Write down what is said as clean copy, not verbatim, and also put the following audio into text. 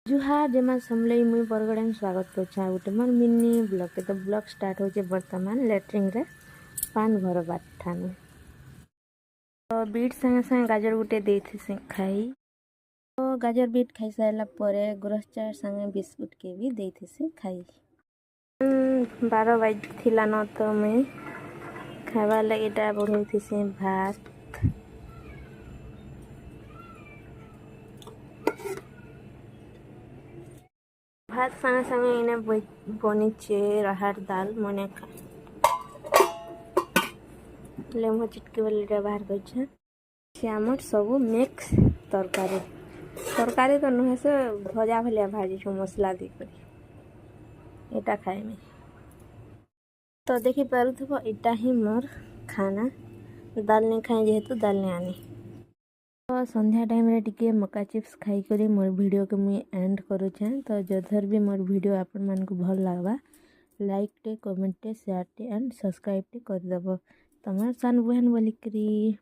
जुहार जमा समले मुई बरगड़ा में स्वागत कर गोटे मोर मिनी ब्लॉग के। तो ब्लॉग स्टार्ट हो बर्तमान लैट्रिन रे पान भरबार ठाने। तो बीट संगे संगे गाजर गुटे देथि खाई। तो गाजर बीट खाई सारा पर गुरस चार संगे बिस्कुट के भी देथि खाई। 12 बज थिला न तो मैं खावा लगे बढ़ौथी भात भात संगे संगे इने बनीचे राहर दाल मने लेमो चिटके वाली बाहर कर आमर सब मिक्स तरकारी तरकारी तो नुहे से भजा भलिया भाजी मसला देकर एटा खाएमी। तो देखी पारु थो इटा ही मोर खाना दाल नहीं खाए जेहेतु दाल नहीं आनी। तो संध्या टाइम रे टिके मका चिप्स खाई करी मोर वीडियो के मुई एंड करूछे। तो जधर भी मोर वीडियो आपण मन को भल लागबा लाइक टे कमेंट टे शेयर टे एंड सब्सक्राइब टे कर देबो तमर सान बहन बोली करी।